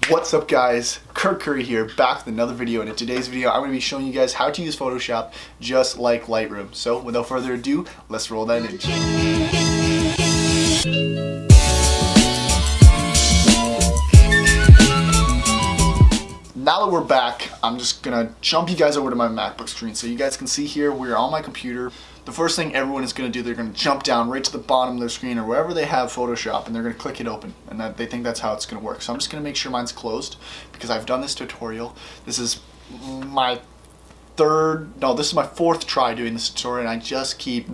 What's up guys, Kirk Curry here, back with another video, and in today's video I'm going to be showing you guys how to use Photoshop just like Lightroom. So without further ado, let's roll that in. Now that we're back, I'm just going to jump you guys over to my MacBook screen so you guys can see here we're on my computer. The first thing everyone is going to do, they're going to jump down right to the bottom of their screen or wherever they have Photoshop, and they're going to click it open, and they think that's how it's going to work. So I'm just going to make sure mine's closed because I've done this tutorial. This is my fourth try doing this tutorial, and I just keep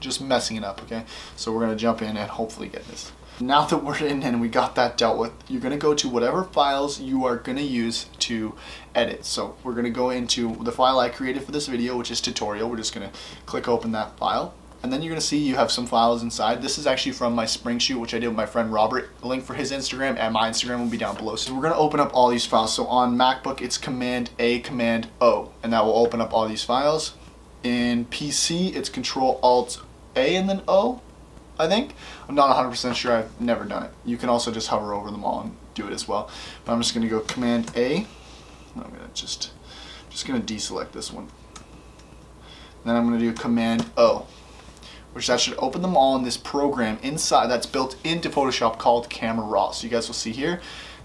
just messing it up, okay? So we're going to jump in and hopefully get this. Now that we're in and we got that dealt with, you're going to go to whatever files you are going to use to edit. So we're going to go into the file I created for this video, which is tutorial. We're just going to click open that file. And then you're going to see you have some files inside. This is actually from my spring shoot, which I did with my friend Robert. A link for his Instagram and my Instagram will be down below. So we're going to open up all these files. So on MacBook, it's Command A, Command O, and that will open up all these files. In PC, it's Control Alt A and then O, I think. I'm not 100% sure, I've never done it. You can also just hover over them all and do it as well. But I'm just going to go Command A. I'm going to just going to deselect this one. Then I'm going to do Command O, which that should open them all in this program inside that's built into Photoshop called Camera Raw. So you guys will see here,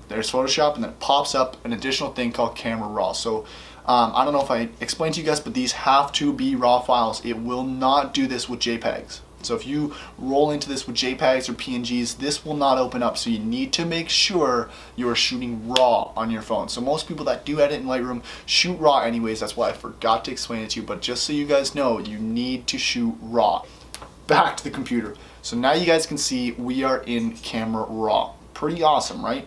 there's Photoshop, and then it pops up an additional thing called Camera Raw. So I don't know if I explained to you guys, but these have to be raw files. It will not do this with JPEGs. So if you roll into this with JPEGs or PNGs, this will not open up. So you need to make sure you are shooting raw on your phone. So most people that do edit in Lightroom shoot raw anyways. That's why I forgot to explain it to you. But just so you guys know, you need to shoot raw. Back to the computer. So now you guys can see we are in Camera Raw. Pretty awesome, right?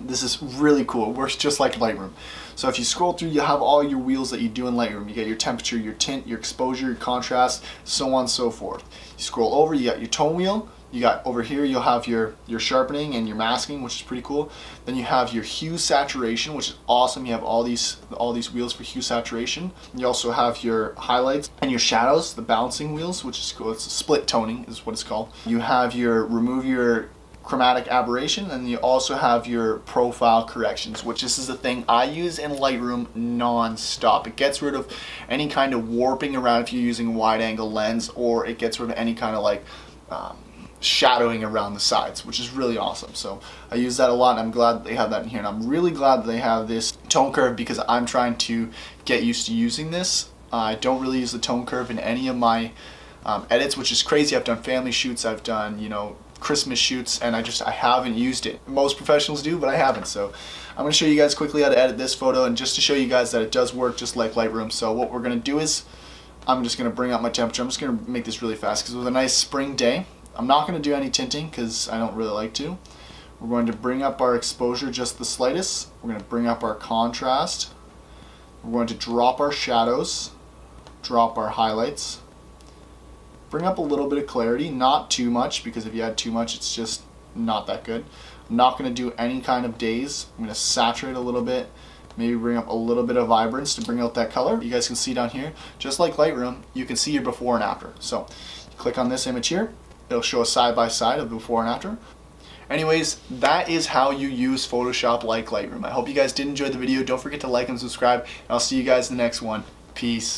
This is really cool. It works just like Lightroom. So if you scroll through, you have all your wheels that you do in Lightroom. You get your temperature, your tint, your exposure, your contrast, so on and so forth. You scroll over, you got your tone wheel. You got over here, you'll have your sharpening and your masking, which is pretty cool. Then you have your hue saturation, which is awesome. You have all these wheels for hue saturation. You also have your highlights and your shadows, the balancing wheels, which is cool. It's split toning is what it's called. You have your remove your chromatic aberration, and you also have your profile corrections, which this is the thing I use in Lightroom non-stop. It gets rid of any kind of warping around if you're using a wide angle lens, or it gets rid of any kind of like shadowing around the sides, which is really awesome. So I use that a lot, and I'm glad that they have that in here, and I'm really glad that they have this tone curve because I'm trying to get used to using this. I don't really use the tone curve in any of my edits, which is crazy. I've done family shoots, I've done, you know, Christmas shoots, and I haven't used it. Most professionals do, but I haven't. So I'm going to show you guys quickly how to edit this photo, and just to show you guys that it does work just like Lightroom. So what we're going to do is I'm just going to bring up my temperature. I'm just going to make this really fast because it was a nice spring day. I'm not going to do any tinting because I don't really like to. We're going to bring up our exposure just the slightest. We're going to bring up our contrast. We're going to drop our shadows, drop our highlights, bring up a little bit of clarity, not too much, because if you add too much, it's just not that good. I'm not going to do any kind of days. I'm going to saturate a little bit, maybe bring up a little bit of vibrance to bring out that color. You guys can see down here, just like Lightroom, you can see your before and after. So you click on this image here, it'll show a side by side of the before and after. Anyways, that is how you use Photoshop like Lightroom. I hope you guys did enjoy the video. Don't forget to like and subscribe, and I'll see you guys in the next one. Peace.